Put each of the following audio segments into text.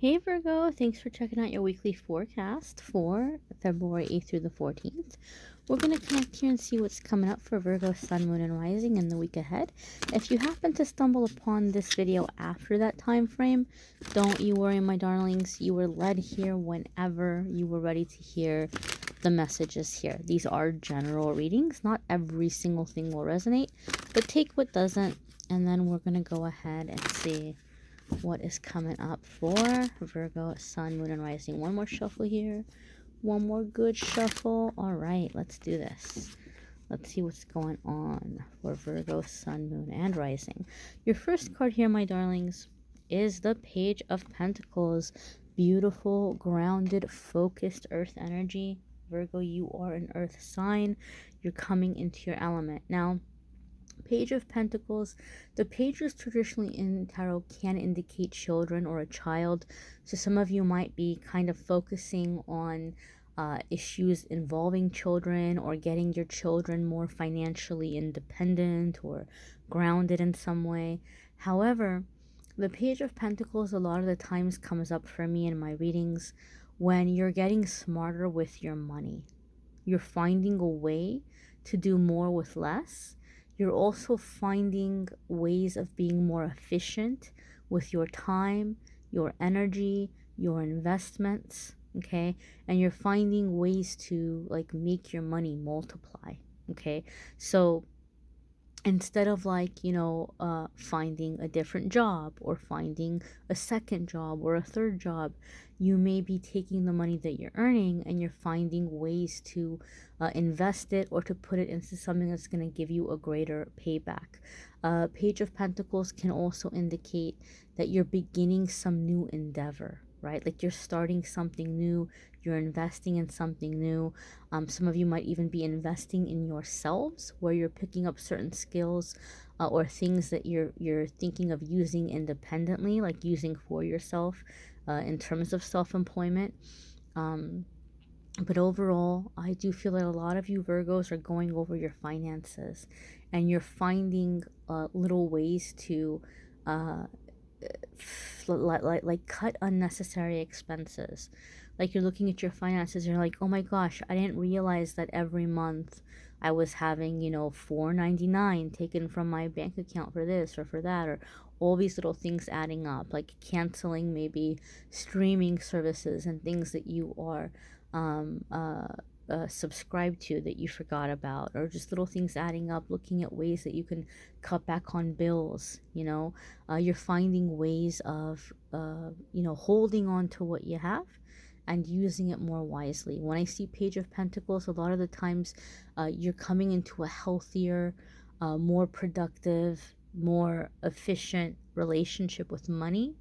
Hey Virgo, thanks for checking out your weekly forecast for February 8th through the 14th. We're going to connect here and see what's coming up for Virgo, Sun, Moon, and Rising in the week ahead. If you happen to stumble upon this video after that time frame, don't you worry, my darlings. You were led here whenever you were ready to hear the messages here. These are general readings. Not every single thing will resonate, but take what doesn't, and then we're going to go ahead and see what is coming up for Virgo, Sun, Moon, and Rising. One more shuffle here. One more good shuffle. All right, let's do this. Let's see what's going on for Virgo, Sun, Moon, and Rising. Your first card here, my darlings, is the Page of Pentacles. Beautiful, grounded, focused earth energy. Virgo, you are an earth sign. You're coming into your element. Now, Page of Pentacles, the pages traditionally in tarot can indicate children or a child. So some of you might be kind of focusing on issues involving children or getting your children more financially independent or grounded in some way. However, the Page of Pentacles a lot of the times comes up for me in my readings when you're getting smarter with your money. You're finding a way to do more with less. You're also finding ways of being more efficient with your time, your energy, your investments, okay? And you're finding ways to like make your money multiply, okay? So instead of finding a different job or finding a second job or a third job, you may be taking the money that you're earning and you're finding ways to invest it or to put it into something that's going to give you a greater payback. Page of Pentacles can also indicate that you're beginning some new endeavor, right? Like you're starting something new, you're investing in something new. Some of you might even be investing in yourselves, where you're picking up certain skills or things that you're thinking of using independently, like using for yourself in terms of self-employment. But overall, I do feel that a lot of you Virgos are going over your finances and you're finding little ways to cut unnecessary expenses. Like you're looking at your finances, you're like, oh my gosh, I didn't realize that every month I was having, $4.99 taken from my bank account for this or for that, or all these little things adding up, like canceling maybe streaming services and things that you are subscribed to that you forgot about, or just little things adding up, looking at ways that you can cut back on bills. You're finding ways of holding on to what you have and using it more wisely. When I see Page of Pentacles, a lot of the times you're coming into a healthier, more productive, more efficient relationship with money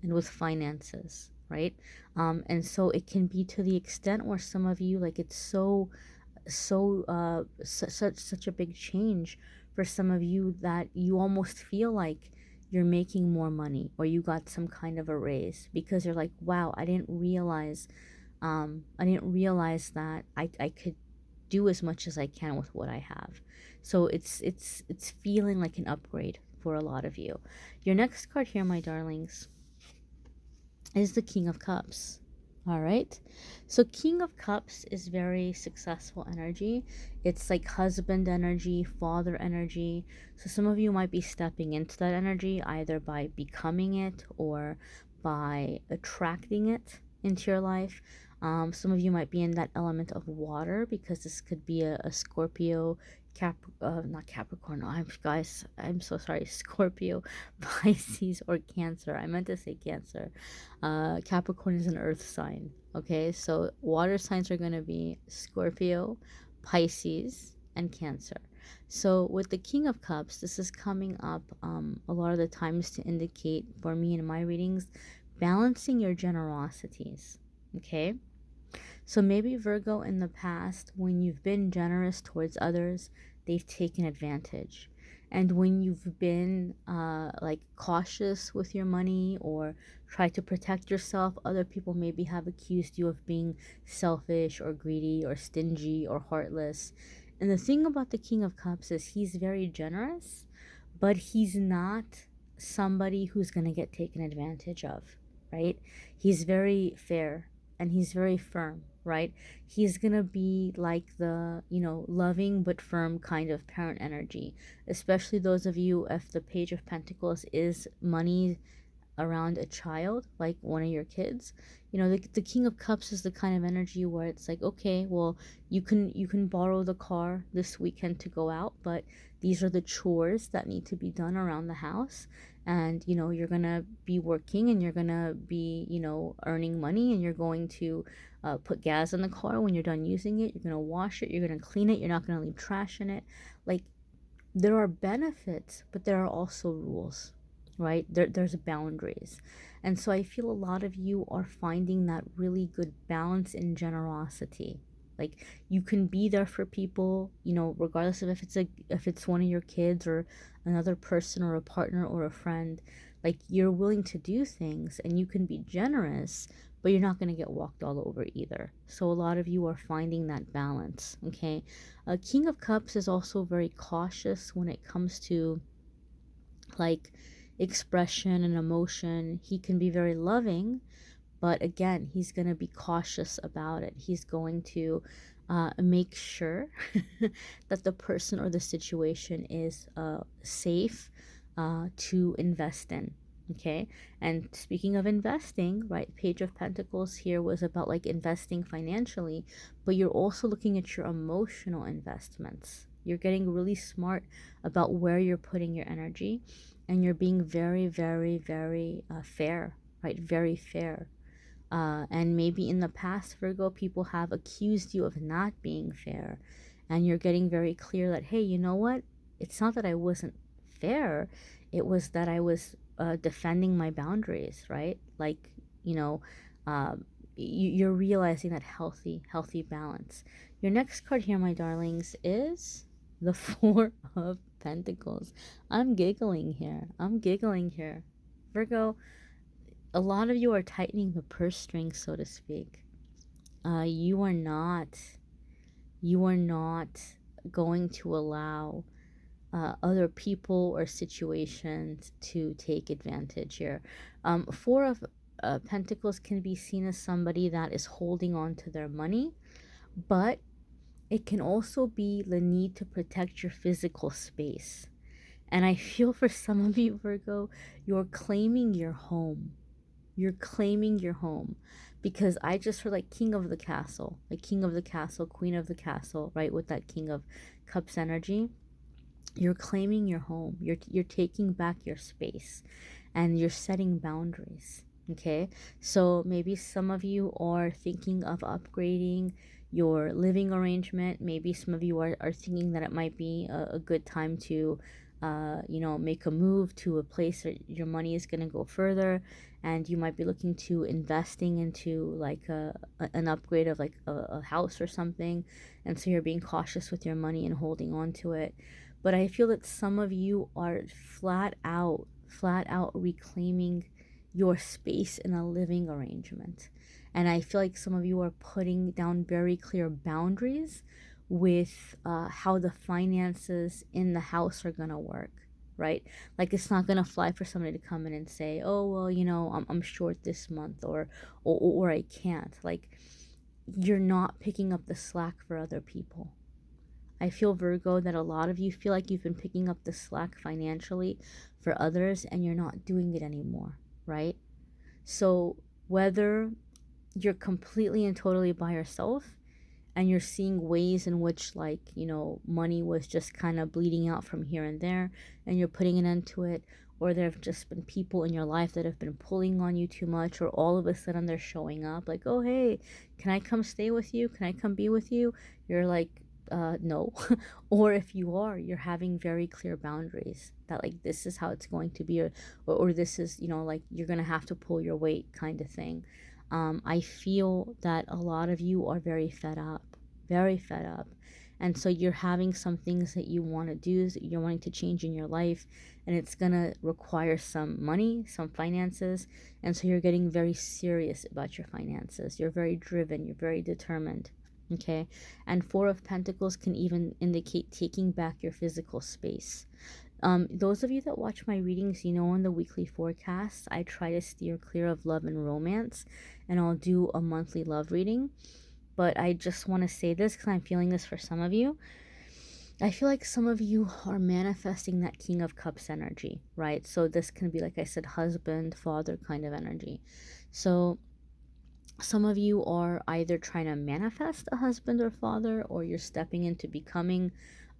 and with finances, right? And so it can be to the extent where some of you, like, it's such a big change for some of you that you almost feel like you're making more money or you got some kind of a raise, because you're like, wow, I didn't realize that I could do as much as I can with what I have. So it's feeling like an upgrade for a lot of you. Your next card here, my darlings, is the King of Cups. All right. So King of Cups is very successful energy. It's like husband energy, father energy. So some of you might be stepping into that energy either by becoming it or by attracting it into your life. Some of you might be in that element of water, because this could be a Scorpio, not Capricorn. I'm so sorry. Scorpio, Pisces, or Cancer. I meant to say Cancer. Capricorn is an earth sign. Okay, so water signs are going to be Scorpio, Pisces, and Cancer. So with the King of Cups, this is coming up a lot of the times to indicate, for me in my readings, balancing your generosities. Okay, so maybe Virgo, in the past, when you've been generous towards others, they've taken advantage. And when you've been cautious with your money or try to protect yourself, other people maybe have accused you of being selfish or greedy or stingy or heartless. And the thing about the King of Cups is he's very generous, but he's not somebody who's going to get taken advantage of. right? He's very fair and he's very firm, right? He's gonna be like the, loving but firm kind of parent energy, especially those of you, if the Page of Pentacles is money around a child, like one of your kids. The King of Cups is the kind of energy where it's like, okay, well, you can borrow the car this weekend to go out, but these are the chores that need to be done around the house. And you're gonna be working, and you're gonna be earning money, and you're going to put gas in the car. When you're done using it, you're gonna wash it, you're gonna clean it, you're not gonna leave trash in it. Like, there are benefits, but there are also rules, right? There's boundaries. And so I feel a lot of you are finding that really good balance in generosity. Like, you can be there for people, regardless of if it's one of your kids or another person or a partner or a friend. Like, you're willing to do things and you can be generous, but you're not going to get walked all over either. So a lot of you are finding that balance, okay? King of Cups is also very cautious when it comes to like expression and emotion. He can be very loving, but again, he's going to be cautious about it. He's going to make sure that the person or the situation is safe to invest in. Okay. And speaking of investing, right, Page of Pentacles here was about like investing financially, but you're also looking at your emotional investments. You're getting really smart about where you're putting your energy, and you're being very, very, very fair, right? Very fair. And maybe in the past, Virgo, people have accused you of not being fair. And you're getting very clear that, hey, you know what? It's not that I wasn't fair. It was that I was defending my boundaries, right? Like, you're realizing that healthy balance. Your next card here, my darlings, is the Four of Pentacles. I'm giggling here. Virgo, a lot of you are tightening the purse strings, so to speak. You are not going to allow other people or situations to take advantage here. Four of Pentacles can be seen as somebody that is holding on to their money, but it can also be the need to protect your physical space. And I feel for some of you, Virgo, you're claiming your home. You're claiming your home, because I just heard like King of the Castle, Queen of the Castle, right? With that King of Cups energy. You're claiming your home. You're taking back your space, and you're setting boundaries. Okay, so maybe some of you are thinking of upgrading your living arrangement. Maybe some of you are thinking that it might be a good time to make a move to a place that your money is going to go further, and you might be looking to investing into like an upgrade of like a house or something. And so you're being cautious with your money and holding on to it. But I feel that some of you are flat out reclaiming your space in a living arrangement. And I feel like some of you are putting down very clear boundaries with how the finances in the house are going to work, right? Like, it's not going to fly for somebody to come in and say, oh, well, I'm short this month, or I can't. Like, you're not picking up the slack for other people. I feel, Virgo, that a lot of you feel like you've been picking up the slack financially for others, and you're not doing it anymore, right? So whether you're completely and totally by yourself, and you're seeing ways in which, like, money was just kind of bleeding out from here and there, and you're putting an end to it, or there have just been people in your life that have been pulling on you too much, or all of a sudden they're showing up like, oh, hey, can I come stay with you? Can I come be with you? You're like, no. Or if you are, you're having very clear boundaries that, like, this is how it's going to be, or this is, like, you're going to have to pull your weight kind of thing. I feel that a lot of you are very fed up. And so you're having some things that you want to do, that you're wanting to change in your life, and it's going to require some money, some finances. And so you're getting very serious about your finances. You're very driven. You're very determined. Okay. And Four of Pentacles can even indicate taking back your physical space. Those of you that watch my readings, you know, in the weekly forecasts, I try to steer clear of love and romance, and I'll do a monthly love reading. But I just want to say this because I'm feeling this for some of you. I feel like some of you are manifesting that King of Cups energy, right? So this can be, like I said, husband, father kind of energy. So some of you are either trying to manifest a husband or father, or you're stepping into becoming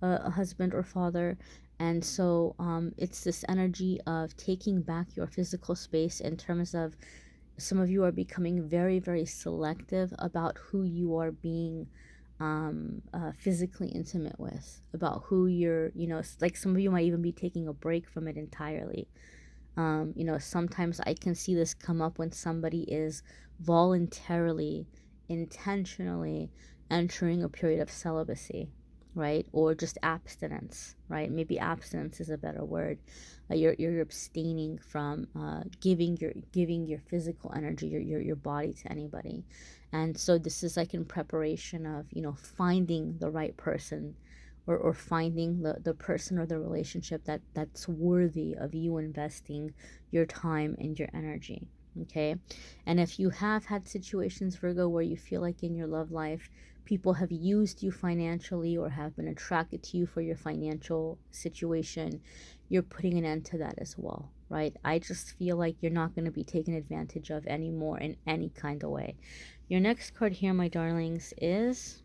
a husband or father. And so it's this energy of taking back your physical space, in terms of some of you are becoming very, very selective about who you are being physically intimate with, about who you're, you know, like some of you might even be taking a break from it entirely. You know, sometimes I can see this come up when somebody is voluntarily, intentionally entering a period of celibacy, right? Or just abstinence, right? Maybe abstinence is a better word. You're abstaining from giving your physical energy, your body to anybody. And so this is like in preparation of, you know, finding the right person, or finding the person or the relationship that's worthy of you investing your time and your energy. Okay. And if you have had situations, Virgo, where you feel like in your love life people have used you financially or have been attracted to you for your financial situation, you're putting an end to that as well, right? I just feel like you're not going to be taken advantage of anymore in any kind of way. Your next card here, my darlings, is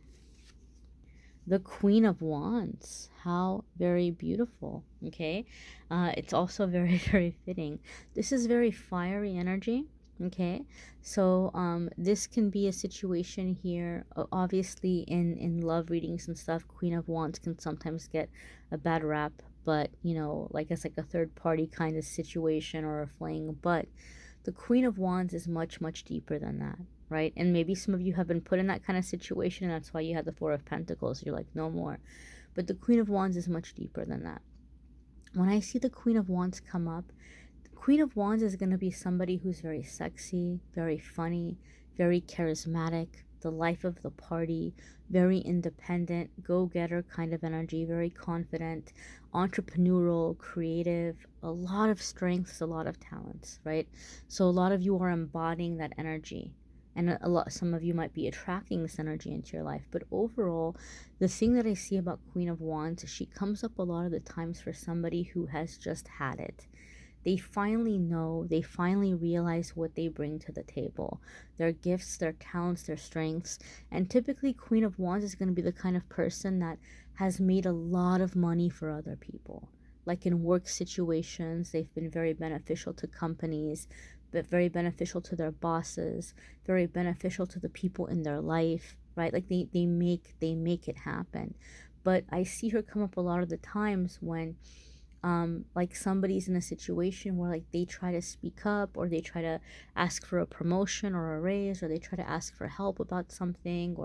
the Queen of Wands. How very beautiful. Okay. It's also very, very fitting. This is very fiery energy. Okay. So this can be a situation here. Obviously, in love readings and stuff, Queen of Wands can sometimes get a bad rap. But, you know, like it's like a third party kind of situation or a fling. But the Queen of Wands is much, much deeper than that, right? And maybe some of you have been put in that kind of situation, and that's why you had the Four of Pentacles. You're like, no more. But the Queen of Wands is much deeper than that. When I see the Queen of Wands come up, the Queen of Wands is going to be somebody who's very sexy, very funny, very charismatic, the life of the party, very independent, go-getter kind of energy, very confident, entrepreneurial, creative, a lot of strengths, a lot of talents, right? So a lot of you are embodying that energy. And some of you might be attracting this energy into your life. But overall, the thing that I see about Queen of Wands, she comes up a lot of the times for somebody who has just had it. They finally know, they finally realize what they bring to the table, their gifts, their talents, their strengths. And typically, Queen of Wands is going to be the kind of person that has made a lot of money for other people. Like in work situations, they've been very beneficial to companies, but very beneficial to their bosses, very beneficial to the people in their life, right? Like they make it happen. But I see her come up a lot of the times when like somebody's in a situation where like they try to speak up, or they try to ask for a promotion or a raise, or they try to ask for help about something,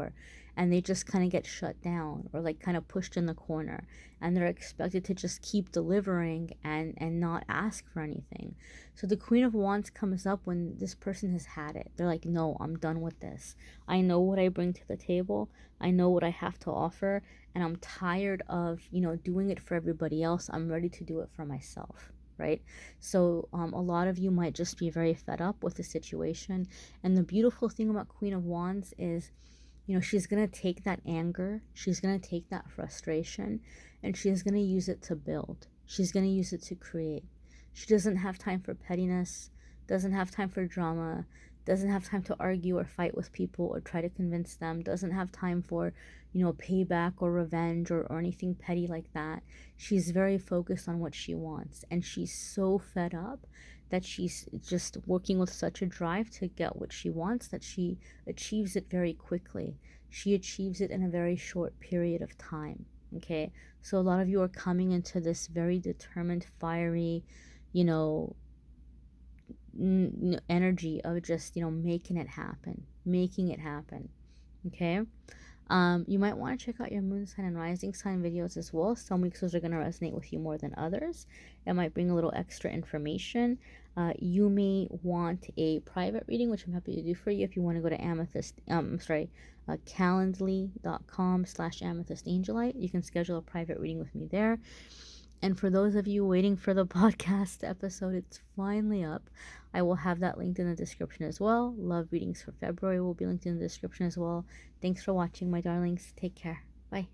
and they just kind of get shut down, or like kind of pushed in the corner, and they're expected to just keep delivering and not ask for anything. So the Queen of Wands comes up when this person has had it. They're like, no, I'm done with this. I know what I bring to the table. I know what I have to offer, and I'm tired of, you know, doing it for everybody else. I'm ready to do it for myself, right? So a lot of you might just be very fed up with the situation. And the beautiful thing about Queen of Wands is, you know, she's going to take that anger, she's going to take that frustration, and she's going to use it to build. She's going to use it to create. She doesn't have time for pettiness, doesn't have time for drama, doesn't have time to argue or fight with people or try to convince them, doesn't have time for, you know, payback or revenge or anything petty like that. She's very focused on what she wants, and she's so fed up that she's just working with such a drive to get what she wants that she achieves it very quickly. She achieves it in a very short period of time. Okay, so a lot of you are coming into this very determined, fiery, you know, energy of just, you know, making it happen. Okay. You might want to check out your moon sign and rising sign videos as well. Some weeks those are going to resonate with you more than others. It might bring a little extra information. You may want a private reading, which I'm happy to do for you. If you want to go to calendly.com/amethystangelite, you can schedule a private reading with me there. And for those of you waiting for the podcast episode, it's finally up. I will have that linked in the description as well. Love readings for February will be linked in the description as well. Thanks for watching, my darlings. Take care. Bye.